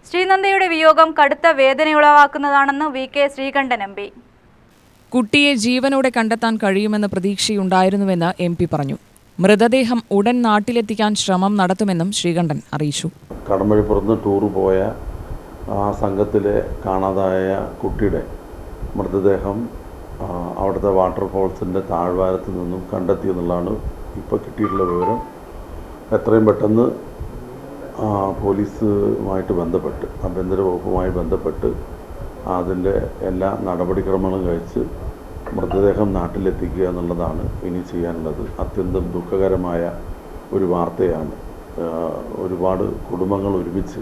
ശ്രീനന്ദയുടെ വിയോഗം കടുത്ത വേദനയുളവാക്കുന്നതാണെന്ന് VK. Sreekandan MP. കുട്ടിയെ ജീവനോടെ കണ്ടെത്താൻ കഴിയുമെന്ന് പ്രതീക്ഷയുണ്ടായിരുന്നുവെന്ന് എം.പി. പറഞ്ഞു. മൃതദേഹം ഉടൻ നാട്ടിലെത്തിക്കാൻ ശ്രമം നടത്തുമെന്നും ശ്രീകണ്ഠൻ അറിയിച്ചു. കടമ്പഴിപ്പുറത്ത് ടൂർ പോയ ആ സംഘത്തിലെ കാണാതായ കുട്ടിയുടെ മൃതദേഹം അവിടുത്തെ വാട്ടർഫോൾസിൻ്റെ താഴ്വാരത്ത് നിന്നും കണ്ടെത്തിയെന്നുള്ളതാണ് ഇപ്പോൾ കിട്ടിയിട്ടുള്ള വിവരം. എത്രയും പെട്ടെന്ന് പോലീസുമായിട്ട് ബന്ധപ്പെട്ട് ആഭ്യന്തര വകുപ്പുമായി ബന്ധപ്പെട്ട് അതിൻ്റെ എല്ലാ നടപടിക്രമങ്ങളും കഴിച്ച് മൃതദേഹം നാട്ടിലെത്തിക്കുക എന്നുള്ളതാണ് ഇനി ചെയ്യാനുള്ളത്. അത്യന്തം ദുഃഖകരമായ ഒരു വാർത്തയാണ്. ഒരുപാട് കുടുംബങ്ങൾ ഒരുമിച്ച്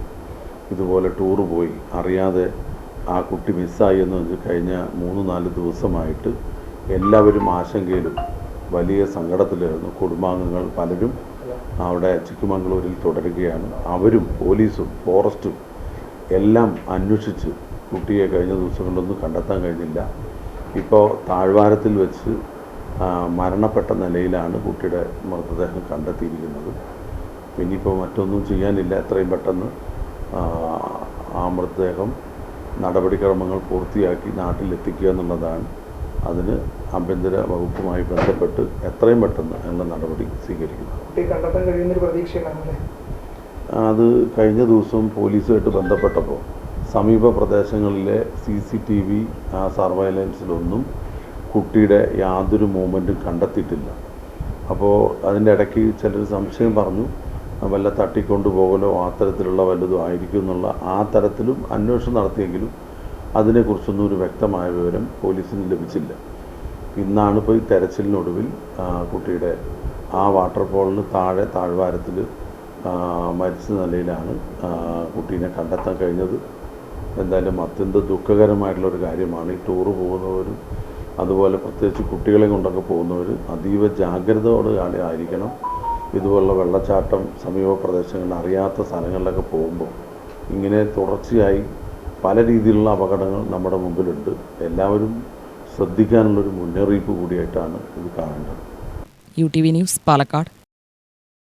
ഇതുപോലെ ടൂറ് പോയി അറിയാതെ ആ കുട്ടി മിസ്സായി എന്ന് വെച്ച് കഴിഞ്ഞ 3-4 ദിവസമായിട്ട് എല്ലാവരും ആശങ്കയിലും വലിയ സങ്കടത്തിലായിരുന്നു. കുടുംബാംഗങ്ങൾ പലരും അവിടെ ചിക്കമംഗളൂരിൽ തുടരുകയാണ്. അവരും പോലീസും ഫോറസ്റ്റും എല്ലാം അന്വേഷിച്ച് കുട്ടിയെ കഴിഞ്ഞ ദിവസങ്ങളിലൊന്നും കണ്ടെത്താൻ കഴിഞ്ഞില്ല. ഇപ്പോൾ താഴ്വാരത്തിൽ വെച്ച് മരണപ്പെട്ട നിലയിലാണ് കുട്ടിയുടെ മൃതദേഹം കണ്ടെത്തിയിരിക്കുന്നത്. ഇനിയിപ്പോൾ മറ്റൊന്നും ചെയ്യാനില്ല. എത്രയും പെട്ടെന്ന് ആ മൃതദേഹം നടപടിക്രമങ്ങൾ പൂർത്തിയാക്കി നാട്ടിലെത്തിക്കുക എന്നുള്ളതാണ്. അതിന് ആഭ്യന്തര വകുപ്പുമായി ബന്ധപ്പെട്ട് എത്രയും പെട്ടെന്ന് അതിനുള്ള നടപടി സ്വീകരിക്കുന്നു. അത് കഴിഞ്ഞ ദിവസം പോലീസുമായിട്ട് ബന്ധപ്പെട്ടപ്പോൾ സമീപ പ്രദേശങ്ങളിലെ CCTV സർവൈലൻസിലൊന്നും കുട്ടിയുടെ യാതൊരു മൂവ്മെൻറ്റും കണ്ടെത്തിയിട്ടില്ല. അപ്പോൾ അതിൻ്റെ ഇടയ്ക്ക് ചിലർ സംശയം പറഞ്ഞു വല്ല തട്ടിക്കൊണ്ടുപോകലോ അത്തരത്തിലുള്ള വല്ലതും ആയിരിക്കും എന്നുള്ള ആ തരത്തിലും അന്വേഷണം നടത്തിയെങ്കിലും അതിനെക്കുറിച്ചൊന്നും ഒരു വ്യക്തമായ വിവരം പോലീസിന് ലഭിച്ചില്ല. ഇന്നാണ് ഇപ്പോൾ ഈ തെരച്ചിലിനൊടുവിൽ കുട്ടിയുടെ ആ വാട്ടർഫോളിന് താഴ്വാരത്തിൽ മരിച്ച നിലയിലാണ് കുട്ടീനെ കണ്ടെത്താൻ കഴിഞ്ഞത്. എന്തായാലും അത്യന്തം ദുഃഖകരമായിട്ടുള്ളൊരു കാര്യമാണ്. ഈ ടൂറ് പോകുന്നവരും അതുപോലെ പ്രത്യേകിച്ച് കുട്ടികളെ കൊണ്ടൊക്കെ പോകുന്നവർ അതീവ ജാഗ്രതയോടെ ആയിരിക്കണം. ഇതുപോലുള്ള വെള്ളച്ചാട്ടം സമീപ പ്രദേശങ്ങളിൽ അറിയാത്ത സ്ഥലങ്ങളിലൊക്കെ പോകുമ്പോൾ ഇങ്ങനെ തുടർച്ചയായി പല രീതിയിലുള്ള അപകടങ്ങൾ നമ്മുടെ മുമ്പിലുണ്ട്. എല്ലാവരും ശ്രദ്ധിക്കാനുള്ളൊരു മുന്നറിയിപ്പ് കൂടിയായിട്ടാണ് ഇത് കാണേണ്ടത്. UTV news, Palakkad.